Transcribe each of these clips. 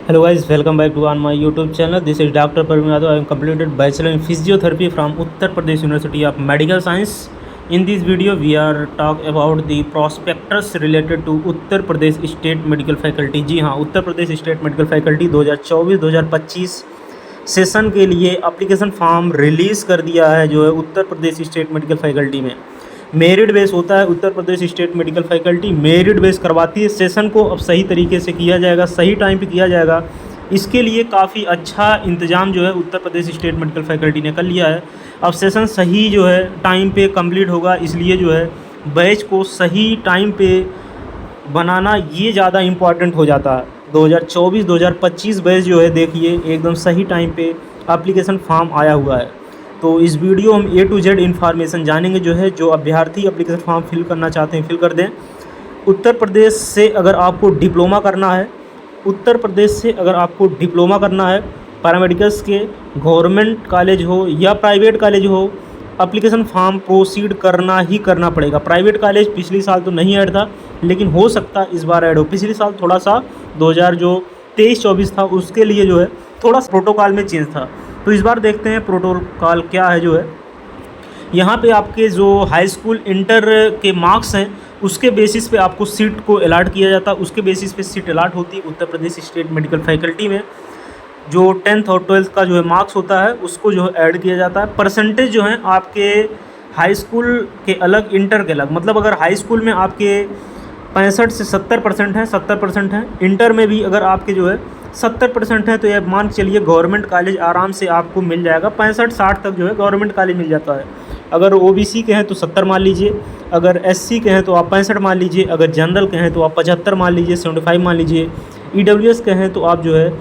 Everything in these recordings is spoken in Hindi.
Hello guys, welcome back to on my YouTube channel. This is Dr. Parveen Yadav. I am completed Bachelor in Physiotherapy from Uttar Pradesh University of Medical Science. In this video, we are talk about the prospectus related to Uttar Pradesh State Medical Faculty. जी हाँ, उत्तर Pradesh state medical faculty 2024-2025 session के लिए एप्लीकेशन फॉर्म रिलीज़ कर दिया है जो है Uttar Pradesh state medical faculty में। मेरिट बेस होता है Uttar Pradesh state medical faculty, merit base करवाती है। सेशन को अब सही तरीके से किया जाएगा, सही टाइम पे किया जाएगा। इसके लिए काफ़ी अच्छा इंतज़ाम जो है Uttar Pradesh state medical faculty ने कर लिया है। अब सेशन सही जो है टाइम पे कंप्लीट होगा, इसलिए जो है बैच को सही टाइम पे बनाना ये ज़्यादा इम्पॉर्टेंट हो जाता है। 2024-2025 बैच जो है देखिए एकदम सही टाइम पे एप्लीकेशन फॉर्म आया हुआ है। तो इस वीडियो हम A to Z इन्फॉर्मेशन जानेंगे जो है। जो अभ्यर्थी एप्लीकेशन फॉर्म फिल करना चाहते हैं फिल कर दें। उत्तर प्रदेश से अगर आपको डिप्लोमा करना है, उत्तर प्रदेश से अगर आपको डिप्लोमा करना है पैरामेडिकल्स के, गवर्नमेंट कॉलेज हो या प्राइवेट कॉलेज हो, एप्लीकेशन फॉर्म प्रोसीड करना ही करना पड़ेगा। प्राइवेट कॉलेज पिछले साल तो नहीं ऐड था, लेकिन हो सकता है इस बार ऐड हो। पिछले साल थोड़ा सा 2023-24 था, उसके लिए जो है थोड़ा सा प्रोटोकॉल में चेंज था। तो इस बार देखते हैं प्रोटोकॉल क्या है जो है। यहाँ पे आपके जो हाई स्कूल इंटर के मार्क्स हैं उसके बेसिस पे आपको सीट को अलाट किया जाता है। उसके बेसिस पे सीट अलाट होती है Uttar Pradesh state medical faculty में। जो 10th और 12th का जो है मार्क्स होता है उसको जो है ऐड किया जाता है। परसेंटेज जो है आपके हाई स्कूल के अलग, इंटर के अलग। मतलब अगर हाई स्कूल में आपके 65 से 70% है, 70% है, इंटर में भी अगर आपके जो है 70% है, तो ये मान चलिए गवर्नमेंट कॉलेज आराम से आपको मिल जाएगा। 65-60 तक जो है गवर्नमेंट कॉलेज मिल जाता है। अगर OBC के हैं तो 70 मान लीजिए, अगर SC के हैं तो आप 65 मान लीजिए, अगर जनरल के हैं तो आप 75 मान लीजिए, 75 मान लीजिए, EWS के हैं तो आप जो है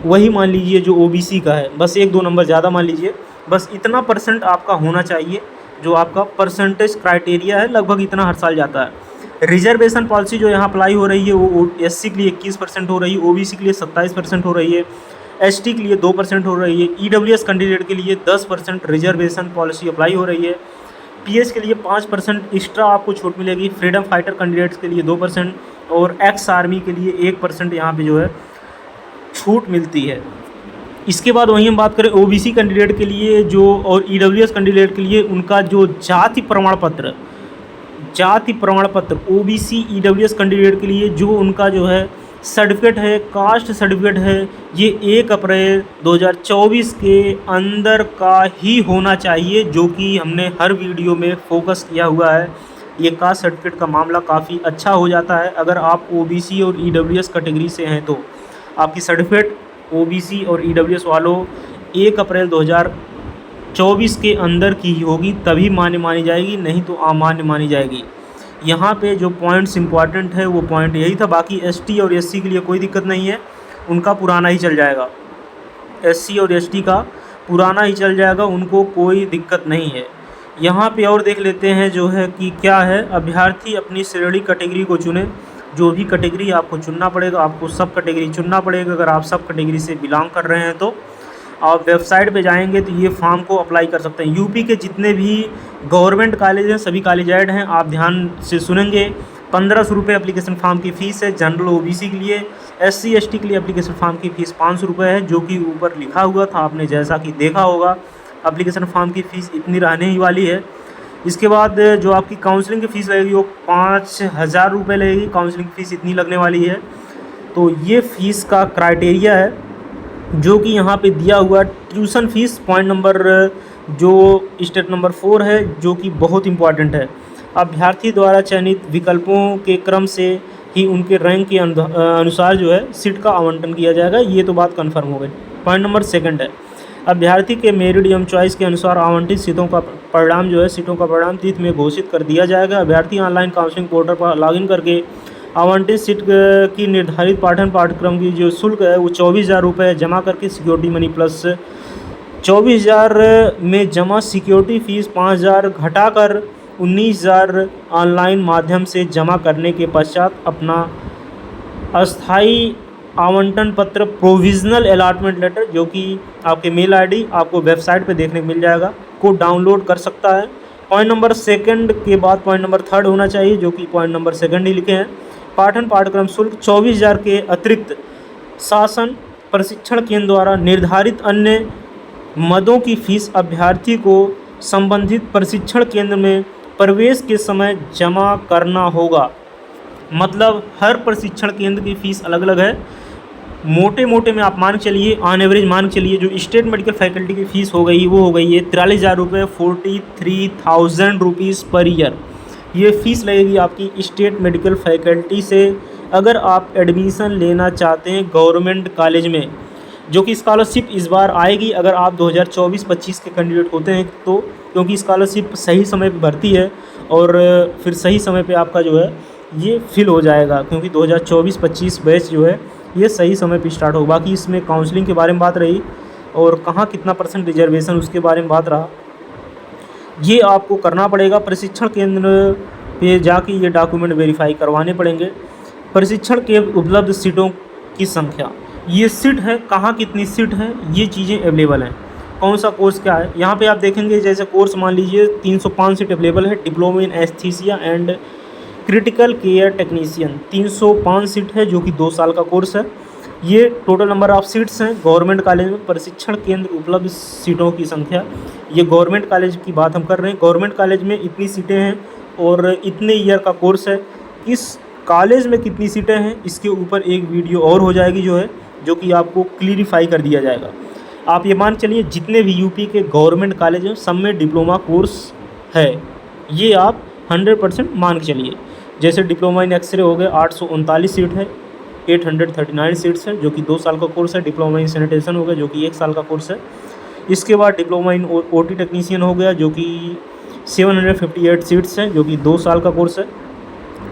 वही मान लीजिए जो OBC का है, बस 1-2 नंबर ज़्यादा मान लीजिए। बस इतना परसेंट आपका होना चाहिए, जो आपका परसेंटेज क्राइटेरिया है, लगभग इतना हर साल जाता है। रिजर्वेशन पॉलिसी जो यहाँ अप्लाई हो रही है वो SC के लिए 21% हो रही है, OBC के लिए 27% हो रही है, ST के लिए 2% हो रही है, EWS कैंडिडेट के लिए 10% रिजर्वेशन पॉलिसी अप्लाई हो रही है, PS के लिए 5% एक्स्ट्रा आपको छूट मिलेगी, फ्रीडम फाइटर कैंडिडेट्स के लिए 2% और एक्स आर्मी के लिए 1% यहाँ पे जो है छूट मिलती है। इसके बाद वहीं हम बात करें OBC कैंडिडेट के लिए जो और EWS कैंडिडेट के लिए उनका जो जाति प्रमाण पत्र OBC EWS कैंडिडेट के लिए जो उनका जो है सर्टिफिकेट है, कास्ट सर्टिफिकेट है, ये 1 अप्रैल 2024 के अंदर का ही होना चाहिए, जो कि हमने हर वीडियो में फोकस किया हुआ है। ये कास्ट सर्टिफिकेट का मामला काफ़ी अच्छा हो जाता है। अगर आप OBC और EWS कैटेगरी से हैं तो आपकी सर्टिफिकेट OBC और EWS वालों 1 अप्रैल 2024 के अंदर की ही होगी, तभी मान्य मानी जाएगी, नहीं तो अमान्य मानी जाएगी। यहाँ पे जो पॉइंट्स इंपॉर्टेंट है वो पॉइंट यही था। बाकी ST और SC के लिए कोई दिक्कत नहीं है, उनका पुराना ही चल जाएगा। SC और ST का पुराना ही चल जाएगा, उनको कोई दिक्कत नहीं है। यहाँ पे और देख लेते हैं जो है कि क्या है। अभ्यर्थी अपनी श्रेणी कैटेगरी को चुने, जो भी कैटेगरी आपको चुनना पड़ेगा, आपको सब कैटेगरी चुनना पड़ेगा। अगर आप सब कैटेगरी से बिलोंग कर रहे हैं तो आप वेबसाइट पे जाएंगे तो ये फॉर्म को अप्लाई कर सकते हैं। यूपी के जितने भी गवर्नमेंट कॉलेज हैं सभी कॉलेज ऐड हैं, आप ध्यान से सुनेंगे। 1500 रुपये एप्लीकेशन फॉर्म की फ़ीस है जनरल OBC के लिए। SC ST के लिए एप्लीकेशन फॉर्म की फ़ीस 500 रुपये है, जो कि ऊपर लिखा हुआ था, आपने जैसा कि देखा होगा। एप्लीकेशन फॉर्म की फ़ीस इतनी रहने ही वाली है। इसके बाद जो आपकी काउंसलिंग की फ़ीस लगेगी वो 5000 रुपये लगेगी। काउंसलिंग फ़ीस इतनी लगने वाली है। तो ये फ़ीस का क्राइटेरिया है जो कि यहाँ पे दिया हुआ। ट्यूशन फ़ीस पॉइंट नंबर जो स्टेप नंबर 4 है, जो कि बहुत इंपॉर्टेंट है। अभ्यर्थी द्वारा चयनित विकल्पों के क्रम से ही उनके रैंक के अनुसार जो है सीट का आवंटन किया जाएगा। ये तो बात कन्फर्म हो गई। पॉइंट नंबर 2 है, अभ्यर्थी के मेरिट एवं चॉइस के अनुसार आवंटित सीटों का परिणाम जो है सीटों का परिणाम तिथि में घोषित कर दिया जाएगा। अभ्यर्थी ऑनलाइन काउंसलिंग पोर्टल पर लॉगिन करके आवंटित सीट की निर्धारित पाठ्यक्रम की जो शुल्क है वो 24,000 रुपये जमा करके सिक्योरिटी मनी प्लस 24,000 में जमा सिक्योरिटी फ़ीस 5,000 घटाकर 19,000 ऑनलाइन माध्यम से जमा करने के पश्चात अपना अस्थाई आवंटन पत्र प्रोविज़नल अलॉटमेंट लेटर, जो कि आपके मेल ID आपको वेबसाइट पे देखने को मिल जाएगा, को डाउनलोड कर सकता है। पॉइंट नंबर 2 के बाद पॉइंट नंबर 3 होना चाहिए, जो कि पॉइंट नंबर 2 ही लिखे हैं। पाठ्यक्रम शुल्क 24,000 के अतिरिक्त शासन प्रशिक्षण केंद्र द्वारा निर्धारित अन्य मदों की फीस अभ्यर्थी को संबंधित प्रशिक्षण केंद्र में प्रवेश के समय जमा करना होगा। मतलब हर प्रशिक्षण केंद्र की फ़ीस अलग अलग है। मोटे मोटे में आप मान के चलिए, ऑन एवरेज मान के चलिए, जो स्टेट मेडिकल फैकल्टी की फ़ीस हो गई वो हो गई है 43,000 रुपये, 43,000 रुपीज़ पर ईयर। ये फ़ीस लगेगी आपकी स्टेट मेडिकल फैकल्टी से अगर आप एडमिशन लेना चाहते हैं गवर्नमेंट कॉलेज में, जो कि स्कॉलरशिप इस बार आएगी अगर आप 2024-25 के कैंडिडेट होते हैं तो, क्योंकि स्कॉलरशिप सही समय पर भरती है और फिर सही समय पे आपका जो है ये फिल हो जाएगा, क्योंकि 2024-25 बैच जो है ये सही समय पे स्टार्ट होगा। बाकी इसमें काउंसलिंग के बारे में बात रही और कहाँ कितना % रिजर्वेशन उसके बारे में बात रहा, ये आपको करना पड़ेगा। प्रशिक्षण केंद्र पे जाके ये डॉक्यूमेंट वेरीफाई करवाने पड़ेंगे। प्रशिक्षण के उपलब्ध सीटों की संख्या, ये सीट है कहाँ कितनी सीट है, ये चीज़ें अवेलेबल हैं। कौन सा कोर्स क्या है यहाँ पे आप देखेंगे, जैसे कोर्स मान लीजिए 305 सीट अवेलेबल है। Diploma in aesthesia and critical care technician 305 seat है, जो कि 2 साल का कोर्स है। ये टोटल नंबर ऑफ सीट्स हैं गवर्नमेंट कॉलेज में। प्रशिक्षण केंद्र उपलब्ध सीटों की संख्या, ये गवर्नमेंट कॉलेज की बात हम कर रहे हैं। गवर्नमेंट कॉलेज में इतनी सीटें हैं और इतने ईयर का कोर्स है। इस कॉलेज में कितनी सीटें हैं इसके ऊपर एक वीडियो और हो जाएगी जो कि आपको क्लियरिफाई कर दिया जाएगा। आप ये मान चलिए जितने भी यूपी के गवर्नमेंट कॉलेज हैं सब में डिप्लोमा कोर्स है, ये आप 100% मान के चलिए। जैसे डिप्लोमा इन एक्सरे हो गए 839 सीट है, 839 सीट्स है, जो कि 2 साल का कोर्स है। डिप्लोमा इन सैनिटेशन हो गया जो कि 1 साल का कोर्स है। इसके बाद डिप्लोमा इन ओटी टेक्नीशियन हो गया जो कि 758 सीट्स हैं, जो कि 2 साल का कोर्स है।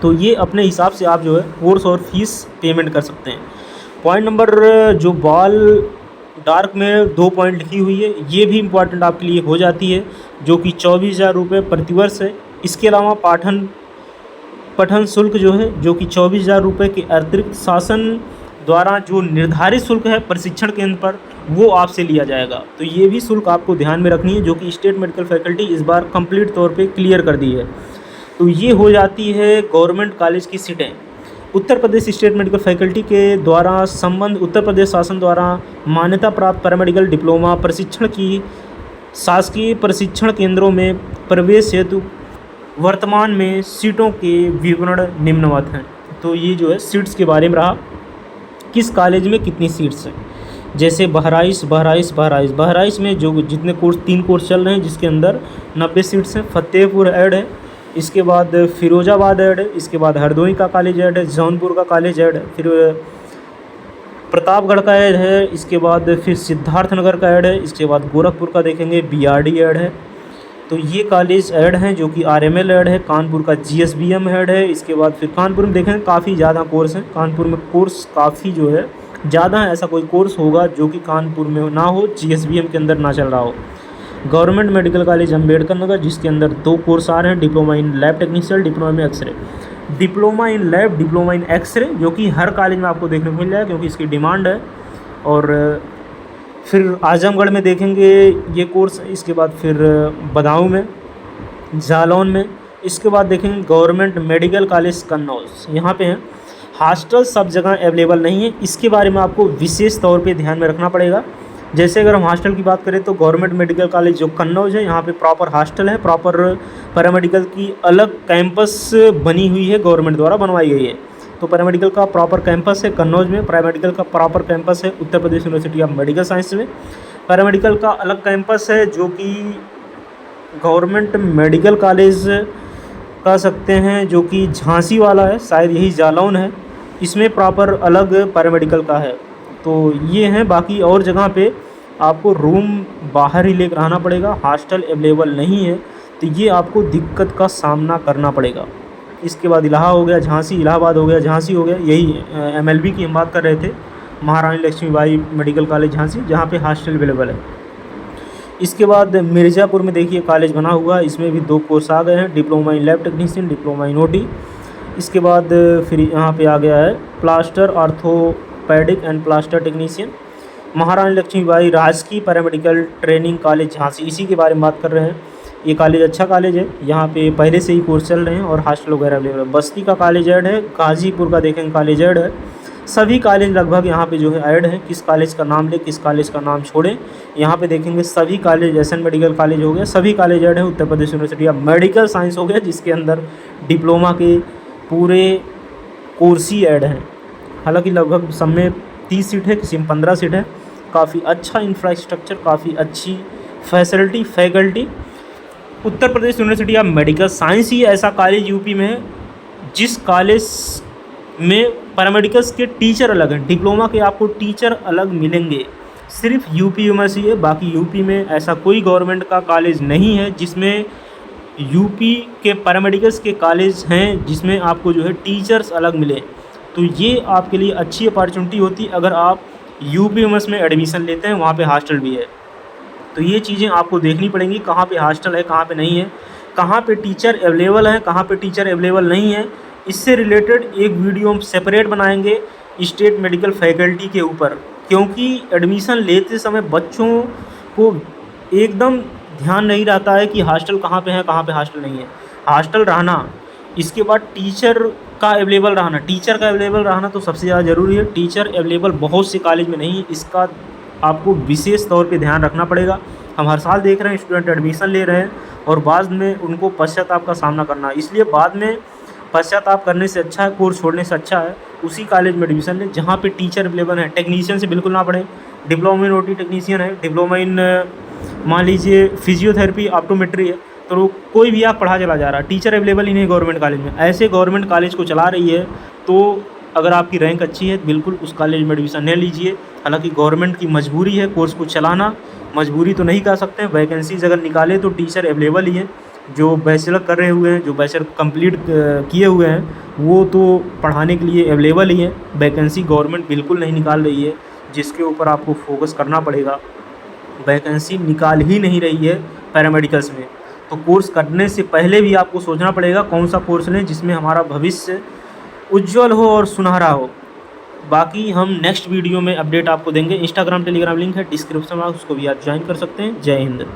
तो ये अपने हिसाब से आप जो है कोर्स और फीस पेमेंट कर सकते हैं। पॉइंट नंबर जो बॉल डार्क में 2 पॉइंट लिखी हुई है, ये भी इम्पॉर्टेंट आपके लिए हो जाती है, जो कि 24,000 रुपये प्रतिवर्ष है। इसके अलावा पठन शुल्क जो है, जो कि 24,000 रुपये के अतिरिक्त शासन द्वारा जो निर्धारित शुल्क है प्रशिक्षण केंद्र पर, वो आपसे लिया जाएगा। तो ये भी शुल्क आपको ध्यान में रखनी है, जो कि स्टेट मेडिकल फैकल्टी इस बार कंप्लीट तौर पे क्लियर कर दी है। तो ये हो जाती है गवर्नमेंट कॉलेज की सीटें। उत्तर प्रदेश स्टेट मेडिकल फैकल्टी के द्वारा संबंध उत्तर प्रदेश शासन द्वारा मान्यता प्राप्त पैरामेडिकल डिप्लोमा प्रशिक्षण की शासकीय प्रशिक्षण केंद्रों में प्रवेश हेतु वर्तमान में सीटों के विवरण निम्नवत हैं। तो ये जो है सीट्स के बारे में रहा, किस कॉलेज में कितनी सीट्स हैं। जैसे बहराइच में जो जितने कोर्स 3 कोर्स चल रहे हैं जिसके अंदर 90 सीट्स हैं। फतेहपुर ऐड है, इसके बाद फिरोजाबाद ऐड है, इसके बाद हरदोई का कॉलेज ऐड है, जौनपुर का कॉलेज ऐड है, फिर प्रतापगढ़ का ऐड है, इसके बाद फिर सिद्धार्थनगर का ऐड है, इसके बाद गोरखपुर का देखेंगे बीआरडी ऐड है। तो ये कॉलेज ऐड हैं, जो कि आरएमएल ऐड है। कानपुर का जीएसबीएम ऐड है। इसके बाद फिर कानपुर में देखेंगे काफ़ी ज़्यादा कोर्स हैं। कानपुर में कोर्स काफ़ी जो है ज़्यादा है, ऐसा कोई कोर्स होगा जो कि कानपुर में ना हो, जीएसबीएम के अंदर ना चल रहा हो। Government medical college Ambedkar Nagar, जिसके अंदर 2 कोर्स आ रहे हैं, diploma in lab technician, diploma in x-ray. Diploma in lab, diploma in x-ray, जो कि हर कॉलेज में आपको देखने को मिल जाएगा क्योंकि इसकी डिमांड है। और फिर आजमगढ़ में देखेंगे ये कोर्स, इसके बाद फिर बदायूं में, जालौन में। इसके बाद देखेंगे गवर्नमेंट मेडिकल कॉलेज कन्नौज, यहाँ पे हैं। हॉस्टल सब जगह अवेलेबल नहीं है, इसके बारे में आपको विशेष तौर पे ध्यान में रखना पड़ेगा। जैसे अगर हम हॉस्टल की बात करें तो गवर्नमेंट मेडिकल कॉलेज जो कन्नौज है, यहाँ पे प्रॉपर हॉस्टल है, प्रॉपर पैरामेडिकल की अलग कैंपस बनी हुई है, गवर्नमेंट द्वारा बनवाई गई है। तो पैरामेडिकल का प्रॉपर कैंपस है कन्नौज में, पैरामेडिकल का प्रॉपर कैंपस है Uttar Pradesh university of medical science में। पैरामेडिकल का अलग कैंपस है जो कि गवर्नमेंट मेडिकल कॉलेज कह सकते हैं, जो कि झांसी वाला है, शायद यही जालौन है, इसमें प्रॉपर अलग पैरामेडिकल का है। तो ये हैं, बाकी और जगह पे आपको रूम बाहर ही लेकर आना पड़ेगा, हॉस्टल अवेलेबल नहीं है, तो ये आपको दिक्कत का सामना करना पड़ेगा। इसके बाद इलाहाबाद हो गया, झांसी, इलाहाबाद हो गया, झांसी हो गया, यही एमएलबी की हम बात कर रहे थे, महारानी लक्ष्मीबाई मेडिकल कॉलेज झांसी, जहाँ पे हॉस्टल अवेलेबल है। इसके बाद मिर्ज़ापुर में देखिए कॉलेज बना हुआ है, इसमें भी 2 कोर्स आ गए हैं, diploma in lab technician, diploma in OT. इसके बाद फिर यहाँ पे आ गया है plaster orthopaedic and plaster technician, महारानी लक्ष्मीबाई राजकीय पैरामेडिकल ट्रेनिंग कॉलेज झांसी, इसी के बारे में बात कर रहे हैं। ये कॉलेज अच्छा कॉलेज है, यहाँ पे पहले से ही कोर्स चल रहे हैं और हॉस्टल वगैरह अवेलेबल है। बस्ती का कॉलेज ऐड है, गाजीपुर का देखेंगे कॉलेज ऐड है, सभी कॉलेज लगभग यहाँ पे जो है ऐड हैं, किस कॉलेज का नाम ले किस कॉलेज का नाम छोड़ें। यहाँ पे देखेंगे सभी कॉलेज, एसएन मेडिकल कॉलेज हो गया, सभी कॉलेज ऐड है। Uttar Pradesh university of medical science हो गया, जिसके अंदर डिप्लोमा के पूरे कोर्स ही ऐड हैं। हालांकि लगभग सब में 30 सीट है, किसी में 15 सीट है। काफ़ी अच्छा इंफ्रास्ट्रक्चर, काफ़ी अच्छी facility, faculty. Uttar Pradesh university of medical science ही ऐसा कॉलेज यूपी में है जिस कॉलेज में पैरामेडिकल्स के टीचर अलग हैं। डिप्लोमा के आपको टीचर अलग मिलेंगे, सिर्फ यूपी में से है। बाकी यूपी में ऐसा कोई गवर्नमेंट का कॉलेज नहीं है जिसमें यूपी के पैरामेडिकल्स के कॉलेज हैं जिसमें आपको जो है टीचर्स अलग मिले। तो ये आपके लिए अच्छी अपॉर्चुनिटी होती अगर आप यूपी में एडमिशन लेते हैं, वहाँ पे हॉस्टल भी है। तो ये चीज़ें आपको देखनी पड़ेंगी, कहाँ पे हॉस्टल है, कहाँ पे नहीं है, कहाँ पे टीचर अवेलेबल है, कहाँ पे टीचर अवेलेबल नहीं है। इससे रिलेटेड एक वीडियो हम सेपरेट बनाएंगे स्टेट मेडिकल फैकल्टी के ऊपर, क्योंकि एडमिशन लेते समय बच्चों को एकदम ध्यान नहीं रहता है कि हॉस्टल कहाँ पे है, कहाँ पे हॉस्टल नहीं है। हॉस्टल रहना, इसके बाद टीचर का अवेलेबल रहना, टीचर का अवेलेबल रहना तो सबसे ज़्यादा ज़रूरी है। टीचर अवेलेबल बहुत से कॉलेज में नहीं है, इसका आपको विशेष तौर पे ध्यान रखना पड़ेगा। हम हर साल देख रहे हैं स्टूडेंट एडमिशन ले रहे हैं और बाद में उनको पश्चाताप का सामना करना है। इसलिए बाद में पश्चाताप करने से अच्छा है, कोर्स छोड़ने से अच्छा है उसी कॉलेज में एडमिशन लें जहाँ पे टीचर अवेलेबल है। टेक्नीशियन से बिल्कुल ना पढ़ें। डिप्लोमा इन ओटी टेक्नीशियन है, डिप्लोमा इन मान लीजिए फिजियोथेरेपी, ऑप्टोमेट्री है, तो कोई भी आप पढ़ा चला जा रहा है, टीचर अवेलेबल ही नहीं गवर्नमेंट कॉलेज में। ऐसे गवर्नमेंट कॉलेज को चला रही है तो अगर आपकी रैंक अच्छी है बिल्कुल उस कॉलेज में एडमिशन ले लीजिए। हालांकि गवर्नमेंट की मजबूरी है कोर्स को चलाना, मजबूरी तो नहीं कह सकते हैं। वैकेंसीज अगर निकाले तो टीचर अवेलेबल ही हैं, जो बैचलर कर रहे हुए हैं, जो बैचलर कंप्लीट किए हुए हैं वो तो पढ़ाने के लिए अवेलेबल ही हैं। वैकेंसी गवर्नमेंट बिल्कुल नहीं निकाल रही है, जिसके ऊपर आपको फोकस करना पड़ेगा। वैकेंसी निकाल ही नहीं रही है पैरामेडिकल्स में, तो कोर्स करने से पहले भी आपको सोचना पड़ेगा कौन सा कोर्स लें जिसमें हमारा भविष्य उज्जवल हो और सुनहरा हो। बाकी हम नेक्स्ट वीडियो में अपडेट आपको देंगे। इंस्टाग्राम टेलीग्राम लिंक है डिस्क्रिप्शन में, उसको भी आप ज्वाइन कर सकते हैं। जय हिंद।